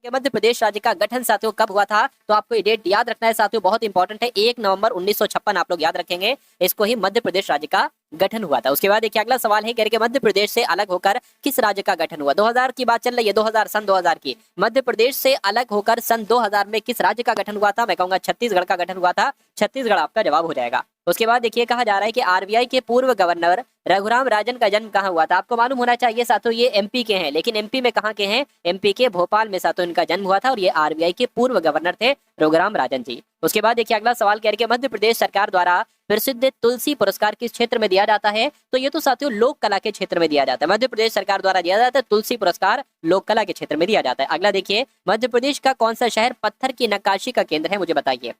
मध्य प्रदेश राज्य का गठन साथियों कब हुआ था, तो आपको ये डेट याद रखना है साथियों, बहुत इंपॉर्टेंट है। 1 नवंबर 1956 आप लोग याद रखेंगे, इसको ही मध्य प्रदेश राज्य का गठन हुआ था। उसके बाद देखिए अगला सवाल है कि मध्य प्रदेश से अलग होकर किस राज्य का गठन हुआ। 2000 की बात चल रही है, 2000 सन 2000 की। मध्य प्रदेश से अलग होकर सन 2000 में किस राज्य का गठन हुआ था, मैं कहूंगा छत्तीसगढ़ का गठन हुआ था। छत्तीसगढ़ आपका जवाब हो जाएगा। उसके बाद देखिए कहा जा रहा है कि आरबीआई के पूर्व गवर्नर रघुराम राजन का जन्म कहाँ हुआ था। आपको मालूम होना चाहिए साथियों, ये एमपी के हैं, लेकिन एमपी में कहाँ के हैं, एमपी के भोपाल में साथियों इनका जन्म हुआ था और ये आरबीआई के पूर्व गवर्नर थे रघुराम राजन जी। उसके बाद देखिए अगला सवाल कह रहे हैं मध्य प्रदेश सरकार द्वारा प्रसिद्ध तुलसी पुरस्कार किस क्षेत्र में दिया जाता है, तो ये तो साथियों लोक कला के क्षेत्र में दिया जाता है। मध्य प्रदेश सरकार द्वारा दिया जाता है तुलसी पुरस्कार, लोक कला के क्षेत्र में दिया जाता है। अगला देखिए मध्य प्रदेश का कौन सा शहर पत्थर की नक्काशी का केंद्र है, मुझे बताइए।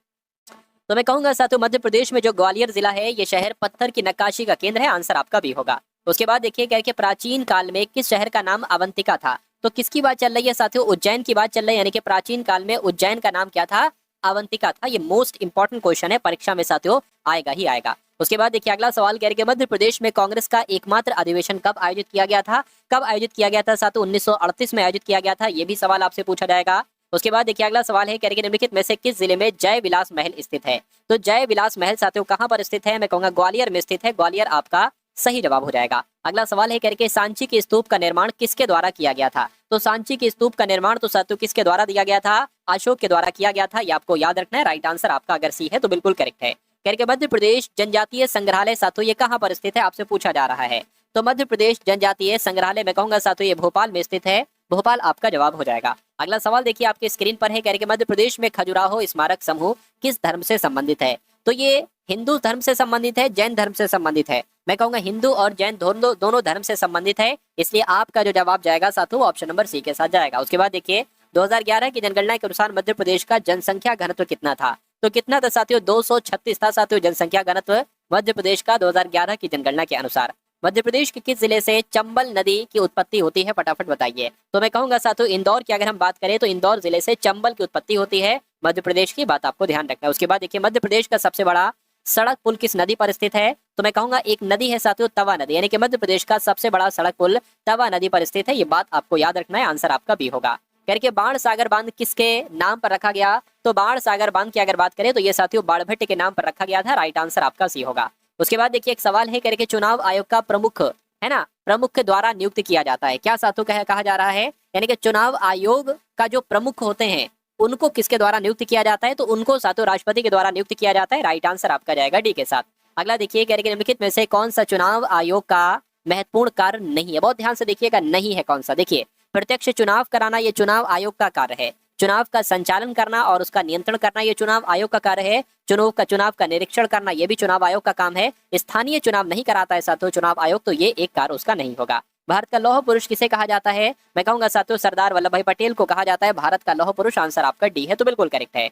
तो मैं कहूंगा साथियों मध्य प्रदेश में जो ग्वालियर जिला है ये शहर पत्थर की नक्काशी का केंद्र है, आंसर आपका भी होगा। उसके बाद देखिए क्या है कि प्राचीन काल में किस शहर का नाम अवंतिका था, तो किसकी बात चल रही है साथियों, उज्जैन की बात चल रही है, यानी कि प्राचीन काल में उज्जैन का नाम क्या था, अवंतिका था। ये मोस्ट इंपॉर्टेंट क्वेश्चन है, परीक्षा में साथियों आएगा ही आएगा। उसके बाद देखिए अगला सवाल कह रहे हैं मध्य प्रदेश में कांग्रेस का एकमात्र अधिवेशन कब आयोजित किया गया था, कब आयोजित किया गया था साथियों, 1938 में आयोजित किया गया था, ये भी सवाल आपसे पूछा जाएगा। उसके बाद देखिए अगला सवाल है कह रहे हैं निम्नलिखित में से किस जिले में जय विलास महल स्थित है, तो जय विलास महल साथियों कहां पर स्थित है, मैं कहूंगा ग्वालियर में स्थित है, ग्वालियर आपका सही जवाब हो जाएगा। अगला सवाल है कह रहे हैं सांची के स्तूप का निर्माण किसके द्वारा किया गया था, तो सांची के स्तूप का निर्माण तो साथियों किसके द्वारा दिया गया था, अशोक के द्वारा किया गया था, ये आपको याद रखना है। राइट आंसर आपका अगर सी है तो बिल्कुल करेक्ट है। कह रहे मध्य प्रदेश जनजातीय संग्रहालय साथियों ये कहां पर स्थित है, आपसे पूछा जा रहा है। तो मध्य प्रदेश जनजातीय संग्रहालय मैं कहूंगा साथियों ये भोपाल में स्थित है, भोपाल आपका जवाब हो जाएगा। अगला सवाल देखिए आपके स्क्रीन पर है कह रहे कि मध्य प्रदेश में खजुराहो स्मारक समूह किस धर्म से संबंधित है, तो ये हिंदू धर्म से संबंधित है, जैन धर्म से संबंधित है, मैं कहूंगा हिंदू और जैन दोनों धर्म से संबंधित है, इसलिए आपका जो जवाब जाएगा साथियों ऑप्शन नंबर सी के साथ जाएगा। उसके बाद देखिए 2011 की जनगणना के अनुसार मध्य प्रदेश का जनसंख्या घनत्व कितना था, तो कितना था साथियों, 236 था साथियों जनसंख्या घनत्व मध्य प्रदेश का 2011 की जनगणना के अनुसार। मध्य प्रदेश के किस जिले से चंबल नदी की उत्पत्ति होती है, फटाफट बताइए। तो मैं कहूंगा साथियों इंदौर की अगर हम बात करें तो इंदौर जिले से चंबल की उत्पत्ति होती है, मध्य प्रदेश की बात आपको ध्यान रखना है। उसके बाद देखिए मध्य प्रदेश का सबसे बड़ा सड़क पुल किस नदी पर स्थित है, तो मैं कहूंगा एक नदी है साथियों तवा नदी, यानी कि मध्य प्रदेश का सबसे बड़ा सड़क पुल तवा नदी पर स्थित है, ये बात आपको याद रखना है, आंसर आपका भी होगा। करके बाण सागर बांध किसके नाम पर रखा गया, तो बाण सागर बांध की अगर बात करें तो ये साथियों बाणभट्ट के नाम पर रखा गया था, राइट आंसर आपका सी होगा। उसके बाद देखिए एक सवाल है करके चुनाव आयोग का प्रमुख है ना, प्रमुख द्वारा नियुक्त किया जाता है, क्या साथियों कहा जा रहा है, यानी कि चुनाव आयोग का जो प्रमुख होते हैं उनको किसके द्वारा नियुक्त किया जाता है, तो उनको साथियों राष्ट्रपति के द्वारा नियुक्त किया जाता है, राइट आंसर आपका जाएगा डी के साथ। अगला देखिए कह रहे निम्नलिखित में से कौन सा चुनाव आयोग का महत्वपूर्ण कार्य नहीं है, बहुत ध्यान से देखिएगा, नहीं है कौन सा, देखिए प्रत्यक्ष चुनाव कराना ये चुनाव आयोग का कार्य है, चुनाव का संचालन करना और उसका नियंत्रण करना ये चुनाव आयोग का कार्य है, चुनाव का निरीक्षण करना ये भी चुनाव आयोग का काम है, स्थानीय चुनाव नहीं कराता है साथियों चुनाव आयोग, तो ये एक कार्य उसका नहीं होगा। भारत का लौह पुरुष किसे कहा जाता है, मैं कहूंगा साथियों सरदार वल्लभ भाई पटेल को कहा जाता है भारत का लौह पुरुष, आंसर आपका डी है, तो बिल्कुल करेक्ट है।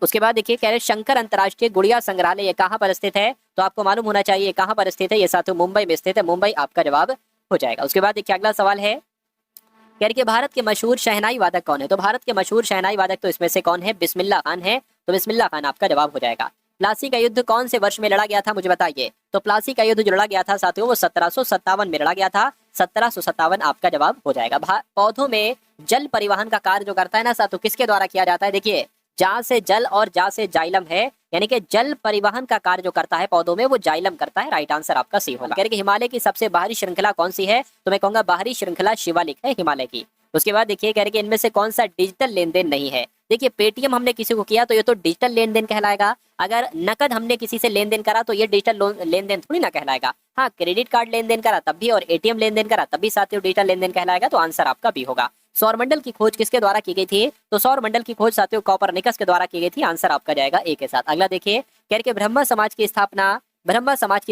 उसके बाद देखिए कह रहे शंकर अंतर्राष्ट्रीय गुड़िया संग्रहालय ये कहाँ पर स्थित है, तो आपको मालूम होना चाहिए कहाँ पर स्थित है, ये साथियों मुंबई में स्थित है, मुंबई आपका जवाब हो जाएगा। उसके बाद देखिए अगला सवाल है कह रहे भारत के मशहूर शहनाई वादक कौन है, तो भारत के मशहूर शहनाई वादक तो इसमें से कौन है, बिस्मिल्लाह खान है, तो बिस्मिल्लाह खान आपका जवाब हो जाएगा। प्लासी का युद्ध कौन से वर्ष में लड़ा गया था, मुझे बताइए। तो प्लासी का युद्ध जो लड़ा गया था साथियों वो 1757 में लड़ा गया था, 1757 आपका जवाब हो जाएगा। पौधों में जल परिवहन का कार्य जो करता है ना साथियों किसके द्वारा किया जाता है, देखिए जा से जल और जा से जाइलम है, यानी कि जल परिवहन का कार्य जो करता है पौधों में वो जाइलम करता है, राइट आंसर आपका सी होगा। कह रहे हिमालय की सबसे बाहरी श्रृंखला कौन सी है, तो मैं कहूंगा बाहरी श्रृंखला शिवालिक है हिमालय की। उसके बाद देखिए कह रहे कि इनमें से कौन सा डिजिटल लेन देन नहीं है, देखिए पेटीएम हमने किसी को किया तो ये तो डिजिटल लेन देन कहलाएगा, अगर नकद हमने किसी से लेन देन करा तो ये डिजिटल लेन देन थोड़ी ना कहलाएगा। हाँ क्रेडिट कार्ड लेन देन करा तब भी और एटीएम लेन देन करा तब भी साथियों डिजिटल लेन देन कहलाएगा, तो आंसर आपका भी होगा। सौरमंडल की खोज किसके द्वारा की गई थी, तो सौरमंडल की खोज साथियों कोपरनिकस के द्वारा की गई थी, आंसर आपका जाएगा ए के साथ। अगला देखिए कह रहे ब्रह्म समाज की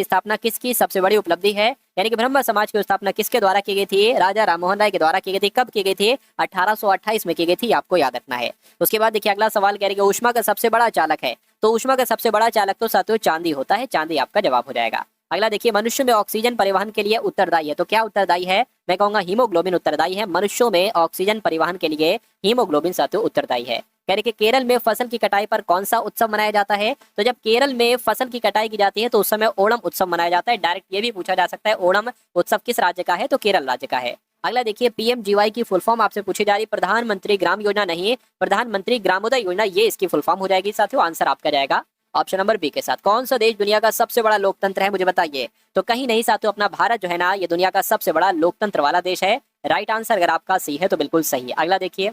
स्थापना किसकी सबसे बड़ी उपलब्धि है, यानी कि ब्रह्म समाज की स्थापना किसके द्वारा की गई थी, राजा राममोहन राय के द्वारा की गई थी, कब की गई थी, 1828 में की गई थी, आपको याद रखना है। उसके बाद देखिए अगला सवाल कह रहे हैं ऊष्मा का सबसे बड़ा चालक है, तो ऊष्मा का सबसे बड़ा चालक तो साथियों चांदी होता है, चांदी आपका जवाब हो जाएगा। अगला देखिए मनुष्य में ऑक्सीजन परिवहन के लिए उत्तरदायी है, तो क्या उत्तरदायी है, मैं कहूंगा हीमोग्लोबिन उत्तरदायी है, मनुष्यों में ऑक्सीजन परिवहन के लिए हीमोग्लोबिन साथियों उत्तरदायी है। कह रहे कि केरल में फसल की कटाई पर कौन सा उत्सव मनाया जाता है, तो जब केरल में फसल की कटाई की जाती है तो उस समय ओणम उत्सव मनाया जाता है। डायरेक्ट ये भी पूछा जा सकता है ओणम उत्सव किस राज्य का है, तो केरल राज्य का है। अगला देखिए पीएमजीवाई की फुल फॉर्म आपसे पूछी जा रही, प्रधानमंत्री ग्राम योजना नहीं, प्रधानमंत्री ग्रामोदय योजना, ये इसकी फुल फॉर्म हो जाएगी साथियों। आंसर आपका जाएगा ऑप्शन नंबर बी के साथ। कौन सा देश दुनिया का सबसे बड़ा लोकतंत्र है, मुझे बताइए। तो कहीं नहीं साथियों, अपना भारत जो है ना, ये दुनिया का सबसे बड़ा लोकतंत्र वाला देश है। राइट आंसर अगर आपका सी है तो बिल्कुल सही है। अगला देखिए,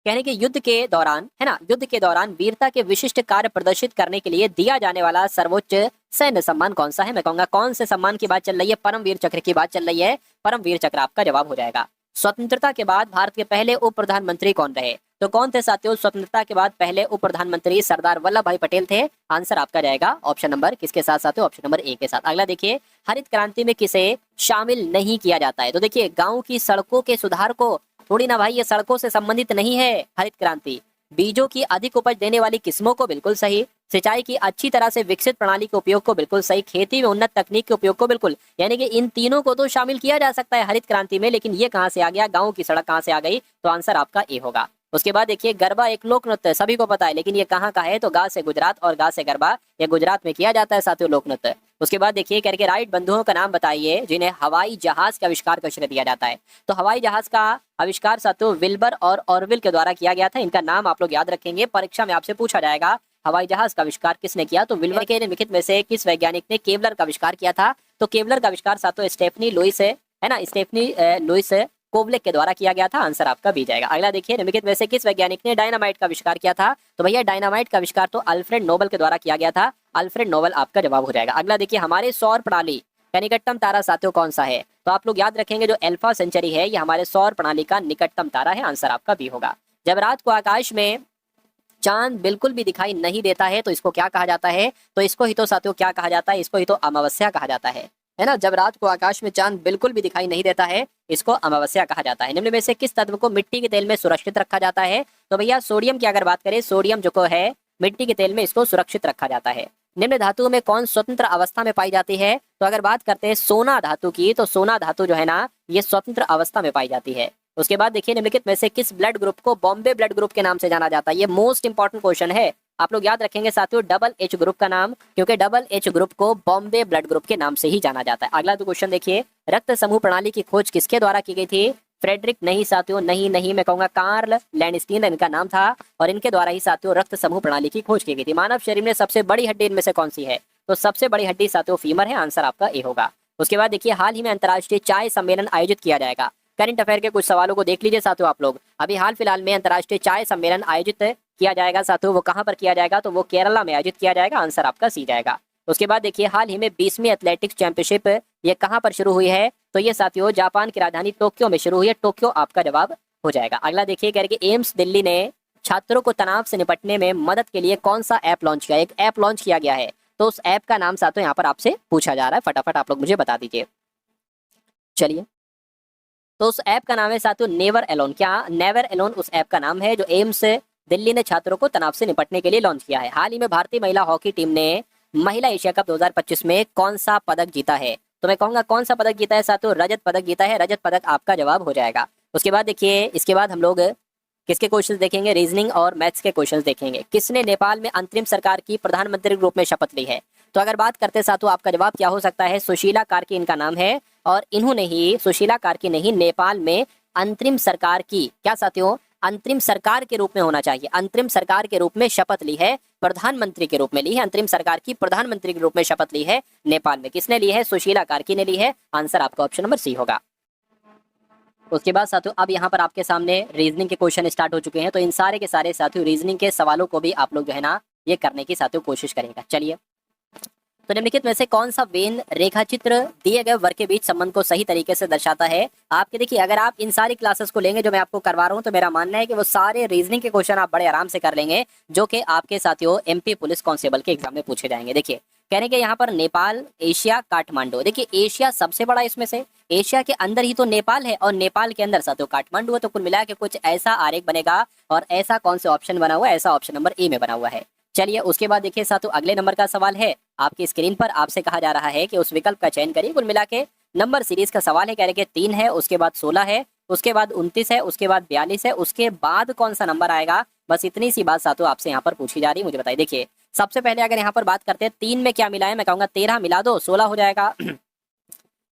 कहने के युद्ध के दौरान है ना, युद्ध के दौरान वीरता के विशिष्ट कार्य प्रदर्शित करने के लिए दिया जाने वाला सर्वोच्च सैन्य सम्मान कौन सा है। मैं कहूंगा कौन से सम्मान की बात चल रही है, परमवीर चक्र की बात चल रही है। परमवीर चक्र आपका जवाब हो जाएगा। स्वतंत्रता के बाद भारत के पहले उप प्रधानमंत्री कौन रहे, तो कौन थे साथियों स्वतंत्रता के बाद पहले उप प्रधानमंत्री? सरदार वल्लभ भाई पटेल थे। आंसर आपका जाएगा ऑप्शन नंबर किसके साथ साथियों, ऑप्शन नंबर ए के साथ। अगला देखिए, हरित क्रांति में किसे शामिल नहीं किया जाता है। तो देखिए, गांव की सड़कों के सुधार को थोड़ी ना भाई, ये सड़कों से संबंधित नहीं है हरित क्रांति। बीजों की अधिक उपज देने वाली किस्मों को बिल्कुल सही, सिंचाई की अच्छी तरह से विकसित प्रणाली के उपयोग को बिल्कुल सही, खेती में उन्नत तकनीक के उपयोग को बिल्कुल, यानी कि इन तीनों को तो शामिल किया जा सकता है हरित क्रांति में। लेकिन ये कहां से आ गया, गांव की सड़क कहां से आ गई, तो आंसर आपका ए होगा। उसके बाद देखिए, गरबा एक लोक नृत्य है, सभी को पता है, लेकिन ये कहाँ का है, तो गा से गुजरात और गा से गरबा, ये गुजरात में किया जाता है साथियों लोक नृत्य। उसके बाद देखिए, करके राइट बंधुओं का नाम बताइए जिन्हें हवाई जहाज का आविष्कार का श्रेय दिया जाता है। तो हवाई जहाज का आविष्कार साथियों विल्बर और ऑरविल के द्वारा किया गया था। इनका नाम आप लोग याद रखेंगे, परीक्षा में आपसे पूछा जाएगा हवाई जहाज का आविष्कार किसने किया। तो विल्बर के निम्नलिखित में से किस वैज्ञानिक ने केवलर का आविष्कार किया था। तो केवलर का आविष्कार साथियों स्टेफनी लुइस है ना, स्टेफनी लुइस कोवलेक के द्वारा किया गया था। आंसर आपका बी जाएगा। अगला देखिए, निम्नलिखित में से किस वैज्ञानिक ने डायनामाइट का आविष्कार किया था। तो भैया डायनामाइट का आविष्कार तो अल्फ्रेड नोबल के द्वारा किया गया था। अल्फ्रेड नोबल आपका जवाब हो जाएगा। अगला देखिए, हमारे सौर प्रणाली का निकटतम तारा साथियों कौन सा है। तो आप लोग याद रखेंगे, जो अल्फा सेंचुरी है ये हमारे सौर प्रणाली का निकटतम तारा है। आंसर आपका बी होगा। जब रात को आकाश में चांद बिल्कुल भी दिखाई नहीं देता है तो इसको क्या कहा जाता है। तो इसको ही तो साथियों क्या कहा जाता है, इसको ही तो अमावस्या कहा जाता है ना। जब रात को आकाश में चांद बिल्कुल भी दिखाई नहीं देता है, इसको अमावस्या कहा जाता है। निम्न में से किस तत्व को मिट्टी के तेल में सुरक्षित रखा जाता है। तो भैया सोडियम की अगर बात करें, सोडियम जो को है मिट्टी के तेल में इसको सुरक्षित रखा जाता है। निम्न धातुओं में कौन स्वतंत्र अवस्था में पाई जाती है। तो अगर बात करते हैं सोना धातु की, तो सोना धातु जो है ना ये स्वतंत्र अवस्था में पाई जाती है। उसके बाद देखिए, निम्नलिखित में से किस ब्लड ग्रुप को बॉम्बे ब्लड ग्रुप के नाम से जाना जाता है। ये मोस्ट इंपॉर्टेंट क्वेश्चन है, आप लोग याद रखेंगे साथियों, डबल एच ग्रुप का नाम, क्योंकि डबल एच ग्रुप को बॉम्बे ब्लड ग्रुप के नाम से ही जाना जाता है। अगला तो क्वेश्चन देखिए, रक्त समूह प्रणाली की खोज किसके द्वारा की गई थी। फ्रेडरिक नहीं साथियों, नहीं मैं कहूंगा कार्ल लैंडस्टीन इनका नाम था, और इनके द्वारा ही साथियों रक्त समूह प्रणाली की खोज की गई थी। मानव शरीर में सबसे बड़ी हड्डी इनमें से कौन सी है। तो सबसे बड़ी हड्डी साथियों फीमर है। आंसर आपका ए होगा। उसके बाद देखिए, हाल ही में अंतर्राष्ट्रीय चाय सम्मेलन आयोजित किया जाएगा। करंट अफेयर के कुछ सवालों को देख लीजिए साथियों आप लोग। अभी हाल फिलहाल में अंतर्राष्ट्रीय चाय सम्मेलन आयोजित किया जाएगा साथियों, वो कहां पर किया जाएगा, तो वो केरला में आयोजित किया जाएगा। आंसर आपका सी जाएगा। उसके बाद देखिए, हाल ही में 20वीं एथलेटिक्स चैंपियनशिप ये कहां पर शुरू हुई है। तो ये साथियों जापान की राजधानी टोक्यो में शुरू हुई है। टोक्यो आपका जवाब हो जाएगा। अगला देखिए, कह रहे कि एम्स दिल्ली ने छात्रों को तनाव से निपटने में मदद के लिए कौन सा ऐप लॉन्च किया। एक ऐप लॉन्च किया गया है, तो उस ऐप का नाम साथियों यहाँ पर आपसे पूछा जा रहा है। फटाफट आप लोग मुझे बता दीजिए। चलिए, तो उस ऐप का नाम है साथियों नेवर एलोन। क्या नेवर एलोन उस ऐप का नाम है जो एम्स दिल्ली ने छात्रों को तनाव से निपटने के लिए लॉन्च किया है। हाल ही में भारतीय महिला हॉकी टीम ने महिला एशिया कप 2025 में कौन सा पदक जीता है। तो मैं कहूंगा कौन सा पदक जीता है साथियों, रजत पदक जीता है। रजत पदक आपका जवाब हो जाएगा। उसके बाद देखिए, इसके बाद हम लोग किसके क्वेश्चंस देखेंगे, रीजनिंग और मैथ्स के क्वेश्चंस देखेंगे। किसने नेपाल में अंतरिम सरकार की प्रधानमंत्री के रूप में शपथ ली है। तो अगर बात करते साथियों, आपका जवाब क्या हो सकता है, सुशीला कार्की इनका नाम है, और इन्होंने ही, सुशीला कार्की ने ही नेपाल में अंतरिम सरकार की, क्या साथियों, अंतरिम सरकार के रूप में होना चाहिए, अंतरिम सरकार के रूप में शपथ ली है, प्रधानमंत्री के रूप में ली है, अंतरिम सरकार की प्रधानमंत्री के रूप में शपथ ली है नेपाल में। किसने ली है, सुशीला कार्की ने ली है। आंसर आपका ऑप्शन नंबर सी होगा। उसके बाद साथियों, अब यहाँ पर आपके सामने रीजनिंग के क्वेश्चन स्टार्ट हो चुके हैं, तो इन सारे के सारे साथियों रीजनिंग के सवालों को भी आप लोग जो है ना ये करने की साथियों कोशिश करेगा। चलिए, तो निम्नलिखित में से कौन सा वेन रेखा चित्र दिए गए वर्ग के बीच संबंध को सही तरीके से दर्शाता है। आपके देखिए, अगर आप इन सारी क्लासेस को लेंगे जो मैं आपको करवा रहा हूं, तो मेरा मानना है कि वो सारे रीजनिंग के क्वेश्चन आप बड़े आराम से कर लेंगे, जो कि आपके साथियों एमपी पुलिस कांस्टेबल के एग्जाम में पूछे जाएंगे। देखिए, कहने के यहाँ पर नेपाल, एशिया, काठमांडू। देखिए, एशिया सबसे बड़ा इसमें से, एशिया के अंदर ही तो नेपाल है, और नेपाल के अंदर साथियों काठमांडू है। तो कुल मिला के कुछ ऐसा आरेख बनेगा, और ऐसा कौन से ऑप्शन बना हुआ है, ऐसा ऑप्शन नंबर ए में बना हुआ है। चलिए, उसके बाद देखिए साथियों, अगले नंबर का सवाल है आपकी स्क्रीन पर। आपसे कहा जा रहा है कि उस विकल्प का चयन करिए। कुल मिला के नंबर सीरीज का सवाल है, कह रहे कि 3 है, उसके बाद 16 है, उसके बाद 29 है, उसके बाद 42 है, उसके बाद कौन सा नंबर आएगा। बस इतनी सी बात साथियों आपसे यहाँ पर पूछी जा रही है, मुझे बताइए। देखिए, सबसे पहले अगर यहाँ पर बात करते हैं 3 में क्या मिला है, मैं कहूंगा 13 मिला दो 16 हो जाएगा।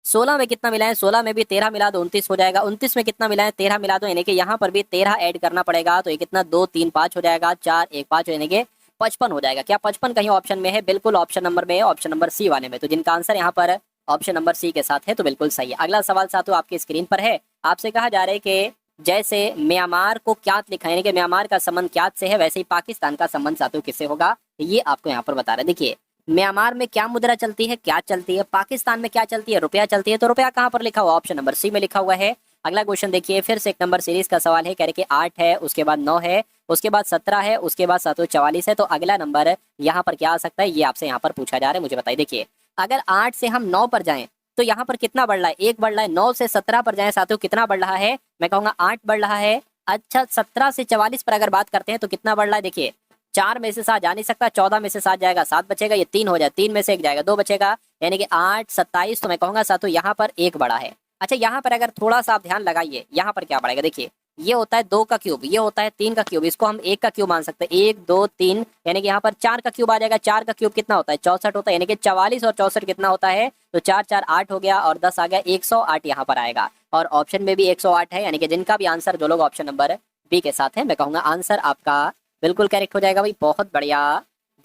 16 में कितना मिलाएं, 16 में भी 13 मिला दो 29 हो जाएगा, 29 में कितना मिलाएं 13 मिला दो, यानी कि यहाँ पर भी 13 ऐड करना पड़ेगा, तो ये कितना 2 3 5 हो जाएगा, 4 1 5 यानी कि 55 हो जाएगा। क्या 55 कहीं ऑप्शन में है? बिल्कुल ऑप्शन नंबर में है, ऑप्शन नंबर सी वाले में। तो जिनका आंसर यहाँ पर ऑप्शन नंबर सी के साथ है तो बिल्कुल सही है। अगला सवाल साथियों आपकी स्क्रीन पर है, आपसे कहा जा रहा है कि जैसे म्यांमार को क्यात लिखा है, यानी कि म्यांमार का संबंध क्यात से है, वैसे ही पाकिस्तान का संबंध साथियों किससे होगा, ये आपको यहाँ पर बता रहे हैं। देखिए म्यांमार में क्या मुद्रा चलती है? क्या चलती है। पाकिस्तान में क्या चलती है? रुपया चलती है। तो रुपया कहाँ पर लिखा हुआ? ऑप्शन नंबर सी में लिखा हुआ है। अगला क्वेश्चन देखिए, फिर से एक नंबर सीरीज का सवाल है, कह रहे कि 8 है, उसके बाद 9 है, उसके बाद 17 है, उसके बाद 44 है, तो अगला नंबर यहाँ पर क्या आ सकता है, ये आपसे यहाँ पर पूछा जा रहा है, मुझे बताइए। देखिए अगर 8 से हम 9 पर जाएं तो यहाँ पर कितना बढ़ रहा है? 1 बढ़ रहा है। 9 से 17 पर जाए साथियों कितना बढ़ रहा है? मैं कहूँगा 8 बढ़ रहा है। अच्छा 17 से 44 पर अगर बात करते हैं तो कितना बढ़ रहा है? देखिए 4 में से 7 जा नहीं सकता, 14 में से 7 जाएगा, 7 बचेगा, ये 3 हो जाए, 3 में से 1 जाएगा, 2 बचेगा, यानी कि 8 27। तो मैं कहूंगा साथियों यहाँ पर 1 बड़ा है। अच्छा यहाँ पर अगर थोड़ा सा आप ध्यान लगाइए, यहाँ पर क्या बढ़ेगा? देखिए ये होता है 2 का क्यूब, ये होता है 3 का क्यूब, इसको हम 1 का क्यूब मान सकते हैं। 1 2 3 यानी कि यहाँ पर 4 का क्यूब आ जाएगा। 4 का क्यूब कितना होता है? 64 होता है, यानी कि 44 और 64 कितना होता है? तो 4 4 8 हो गया और 10 आ गया, 108 यहाँ पर आएगा। और ऑप्शन में भी 108 है, यानी कि जिनका भी आंसर, जो लोग ऑप्शन नंबर बी के साथ है, मैं कहूंगा आंसर आपका बिल्कुल करेक्ट हो जाएगा भाई, बहुत बढ़िया,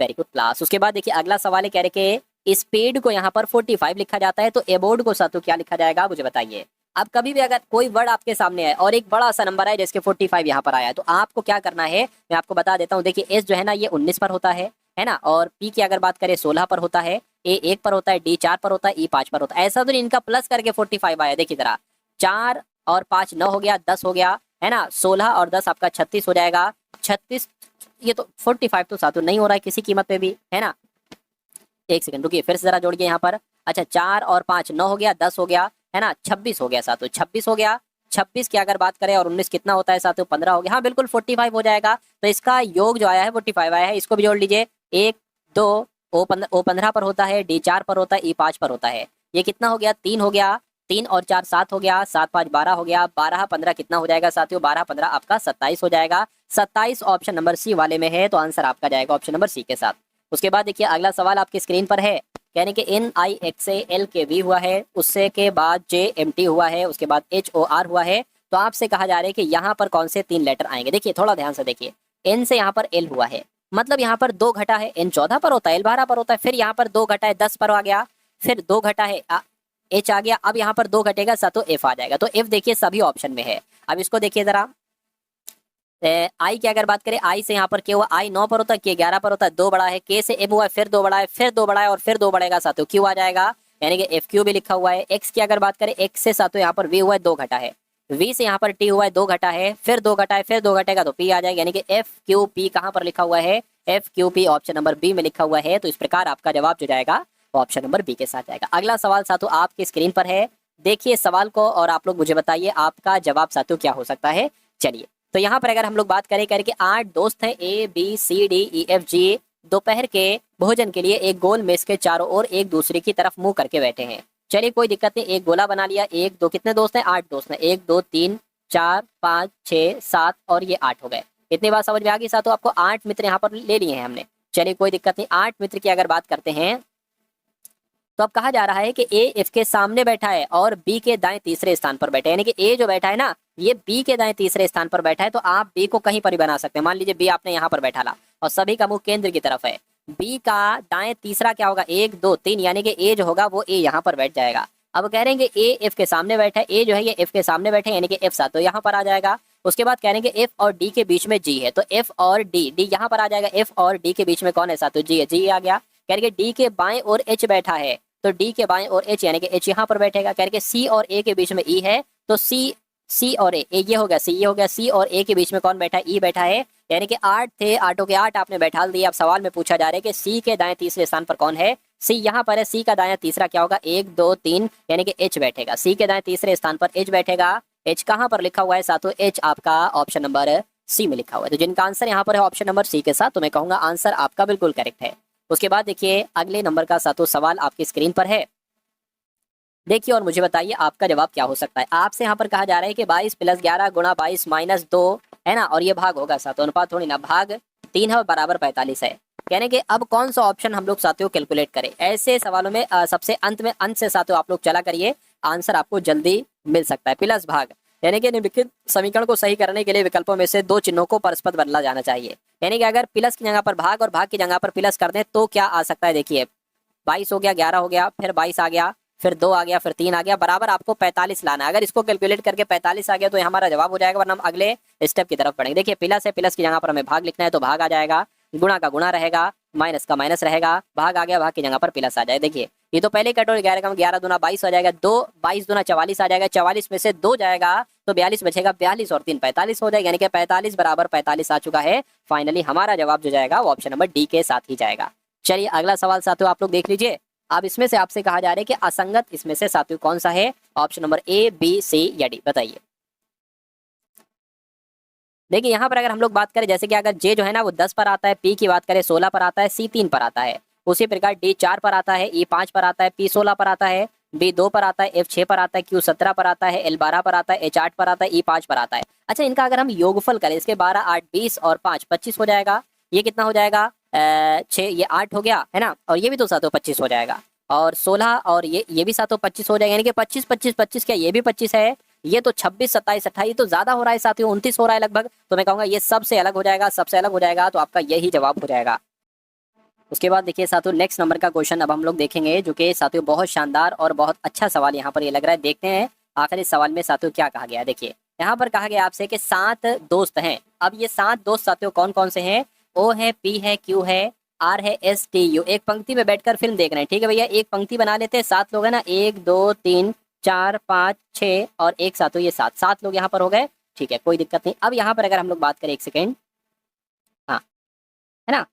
वेरी गुड क्लास। उसके बाद देखिए अगला सवाल है, कह रहे कि स्पीड को यहाँ पर 45 लिखा जाता है, तो एबोर्ड को साथियों क्या लिखा जाएगा मुझे बताइए। अब कभी भी अगर कोई वर्ड आपके सामने है और एक बड़ा सा नंबर है जिसके 45 यहाँ पर आया है, तो आपको क्या करना है मैं आपको बता देता हूँ। देखिए एस जो है ना ये 19 पर होता है ना, और पी की अगर बात करें 16 पर होता है, ए 1 पर होता है, डी 4 पर होता है, ई 5 पर होता है। ऐसा तो नहीं इनका प्लस करके 45 आया। देखिए जरा 4 और 5 9 हो गया, 10 हो गया, है ना, 16 और 10 आपका 36 हो जाएगा। 36 ये तो 45 तो साथियों नहीं हो रहा है किसी कीमत पे भी, है ना। एक सेकंड रुकिए, फिर से जरा जोड़िए यहाँ पर। अच्छा 4 और 5 9 हो गया, 10 हो गया, है ना, 26 हो गया साथियों, 26 हो गया। 26 की अगर बात करें और 19 कितना होता है साथियों? 15 हो गया। हाँ बिल्कुल 45 हो जाएगा। तो इसका योग जो आया है 45 आया है, इसको भी जोड़ लीजिए। 1 2 ओ 15 पर होता है, डी 4 पर होता है, ई 5 पर होता है। ये कितना हो गया? 3 हो गया, 3 और 4 7 हो गया, 7 5 12 हो गया, 12 15 कितना हो जाएगा साथियों? 12 15 आपका 27 हो जाएगा। 27 ऑप्शन नंबर सी वाले में है, तो आंसर आपका जाएगा ऑप्शन नंबर सी के साथ। उसके बाद देखिए अगला सवाल आपकी स्क्रीन पर है, कहने के एन आई एक्स से एल के वी हुआ है, उससे के बाद जे एम टी हुआ है, उसके बाद एच ओ आर हुआ है। तो आपसे कहा जा रहा है कि यहाँ पर कौन से 3 लेटर आएंगे। देखिए थोड़ा ध्यान से देखिए, एन से यहाँ पर एल हुआ है, मतलब यहाँ पर 2 घटा है, एन 14 पर होता है, एल 12 पर होता है, फिर यहाँ पर 2 घटा है 10 पर आ गया, फिर 2 घटा है एच आ गया, अब यहाँ पर 2 घटेगा तो एफ आ जाएगा। तो एफ देखिए सभी ऑप्शन में है। अब इसको देखिए जरा, आई की अगर बात करें, आई से यहाँ पर के हुआ, आई 9 पर होता है, के 11 पर होता है, 2 बड़ा है, के से एम हुआ है, फिर 2 बड़ा है, फिर 2 बड़ा है और फिर 2 बढ़ेगा साथियों, क्यू आ जाएगा, यानी कि एफ क्यू भी लिखा हुआ है। एक्स की अगर बात करें, एक्स से साथियों यहाँ पर वी हुआ है, 2 घटा है, वी से यहाँ पर टी हुआ है, 2 घटा है, फिर 2 घटा है, फिर 2 घटेगा तो पी आ जाएगा, यानी कि एफ क्यू पी कहाँ पर लिखा हुआ है? F Q P option number B में लिखा हुआ है। तो इस प्रकार आपका जवाब जो जाएगा ऑप्शन नंबर बी के साथ जाएगा। अगला सवाल साथियों आपकी स्क्रीन पर है, देखिए सवाल को और आप लोग मुझे बताइए आपका जवाब साथियों क्या हो सकता है। चलिए तो यहाँ पर अगर हम लोग बात करें करके 8 दोस्त हैं A B C D E F G, दोपहर के भोजन के लिए एक गोल मेज के चारों ओर एक दूसरे की तरफ मुंह करके बैठे हैं। चलिए कोई दिक्कत नहीं, एक गोला बना लिया, 1 2 कितने दोस्त हैं? 8 दोस्त हैं, 1 2 3 4 5 6 7 और ये 8 हो गए। इतनी बात समझ में आ गई साथियों आपको? 8 मित्र यहाँ पर ले लिए हैं हमने। चलिए कोई दिक्कत नहीं, 8 मित्र की अगर बात करते हैं तो अब कहा जा रहा है कि ए एफ के सामने बैठा है और बी के दाएं तीसरे स्थान पर बैठा है, यानी कि ए जो बैठा है ना ये बी के दाएं तीसरे स्थान पर बैठा है। तो आप बी को कहीं पर भी बना सकते हैं। मान लीजिए बी आपने यहाँ पर बैठा ला और सभी का मुंह केंद्र की तरफ है, बी का दाएं तीसरा क्या होगा? 1 2 3, यानी कि ए जो होगा वो ए यहाँ पर बैठ जाएगा। अब कह रहे हैं कि ए एफ के सामने बैठा है, ए जो है ये एफ के सामने बैठे यानी कि एफ साथ तो यहाँ पर आ जाएगा। उसके बाद कह रहे हैं कि एफ और डी के बीच में जी है, तो एफ और डी, डी यहाँ पर आ जाएगा। एफ और डी के बीच में कौन है साथ? तो जी है, जी आ गया। कह रहे डी के बाएं और एच बैठा है, तो डी के बाएं और एच यानी कि एच यहाँ पर बैठेगा। कह रहे सी और ए के बीच में ई है, तो सी और ए, ये हो गया सी, ये हो गया सी और ए के बीच में कौन बैठा है? ई बैठा है, यानी कि 8 थे, 8 के 8 आपने बैठा दिया। अब सवाल में पूछा जा रहा है कि सी के दाएं तीसरे स्थान पर कौन है? सी यहाँ पर है, सी का दाएं तीसरा क्या होगा? 1 2 3 यानी कि एच बैठेगा, सी के दाएं तीसरे स्थान पर एच बैठेगा। एच कहाँ पर लिखा हुआ है साथों? एच आपका ऑप्शन नंबर सी में लिखा हुआ है। तो जिनका आंसर यहाँ पर है ऑप्शन नंबर सी के साथ, तो मैं कहूंगा आंसर आपका बिल्कुल करेक्ट है। उसके बाद देखिए अगले नंबर का साथों सवाल आपकी स्क्रीन पर है, देखिए और मुझे बताइए आपका जवाब क्या हो सकता है। आपसे यहाँ पर कहा जा रहा है कि 22 + 11 गुणा 22 - 2 है ना, और ये भाग होगा साथियों, अनुपात थोड़ी ना, भाग 3 है और बराबर 45 है। यानी कि अब कौन सा ऑप्शन हम लोग साथियों कैलकुलेट करें। ऐसे सवालों में सबसे अंत से साथियों आप लोग चला करिए, आंसर आपको जल्दी मिल सकता है। प्लस भाग, यानी कि निम्नलिखित समीकरण को सही करने के लिए विकल्पों में से दो चिन्हों को परस्पर बदला जाना चाहिए। यानी कि अगर प्लस की जगह पर भाग और भाग की जगह पर प्लस कर दें तो क्या आ सकता है, देखिए 22 हो गया, 11 हो गया, फिर 22 आ गया, फिर 2 आ गया, फिर 3 आ गया, बराबर आपको 45 लाना है। अगर इसको कैलकुलेट करके 45 आ गया तो ये हमारा जवाब हो जाएगा, वरना हम अगले स्टेप की तरफ बढ़ेंगे। देखिए प्लस है, प्लस की जगह पर हमें भाग लिखना है तो भाग आ जाएगा, गुणा का गुणा रहेगा, माइनस का माइनस रहेगा, भाग आ गया, भाग की जगह पर प्लस आ जाए। देखिए ये तो पहले कट और 11 का 11 दूना 22 आ जाएगा, 2 22 दूना 44 आ जाएगा, 44 में से 2 जाएगा तो 42 बचेगा, 42 और 3 45 हो जाएगा, यानी कि 45 बराबर 45 आ चुका है। फाइनली हमारा जवाब जो जाएगा वो ऑप्शन नंबर डी के साथ ही जाएगा। चलिए अगला सवाल साथियों आप लोग देख लीजिए। अब इसमें से आपसे कहा जा रहा है कि असंगत इसमें से साथियों कौन सा है, ऑप्शन नंबर ए, बी, सी या डी, बताइए। देखिए यहाँ पर अगर हम लोग बात करें, जैसे कि अगर जे जो है ना वो 10 पर आता है, पी की बात करें 16 पर आता है, सी 3 पर आता है, उसी प्रकार डी 4 पर आता है, ई 5 पर आता है, पी 16 पर आता है, बी 2 पर आता है, एफ 6 पर आता है, क्यू 17 पर आता है, एल 12 पर आता है, एच 8 पर आता है, ई 5 पर आता है। अच्छा इनका अगर हम योगफल करें, इसके 12 8 20 और 5 25 हो जाएगा, ये कितना हो जाएगा 6, ये 8 हो गया है ना, और ये भी तो सातों 25 हो जाएगा, और 16 और ये भी सातों 25 हो जाएगा, यानी कि 25 25 25 क्या ये भी 25 है, ये तो 26 27 28 तो ज्यादा हो रहा है साथियों, 29 हो रहा है लगभग, तो मैं कहूंगा ये सबसे अलग हो जाएगा, सबसे अलग हो जाएगा, तो आपका यही जवाब हो जाएगा। उसके बाद देखिए साथियों नेक्स्ट नंबर का क्वेश्चन अब हम लोग देखेंगे, जो कि साथियों बहुत शानदार और बहुत अच्छा सवाल यहाँ पर ये लग रहा है। देखते हैं आखिर इस सवाल में साथियों क्या कहा गया है। देखिए यहाँ पर कहा गया आपसे कि 7 दोस्त हैं। अब ये 7 दोस्त साथियों कौन कौन से हैं, ओ है, पी है, क्यू है, आर है, एस, टी, यू। एक पंक्ति में बैठकर फिल्म देख रहे हैं, ठीक है भैया, एक पंक्ति बना लेते हैं, 7 लोग है ना, 1 2 3 4 5 6 और एक साथियों ये 7 लोग यहाँ पर हो गए, ठीक है, कोई दिक्कत नहीं। अब यहाँ पर अगर हम लोग बात करें, एक सेकेंड, हाँ है ना,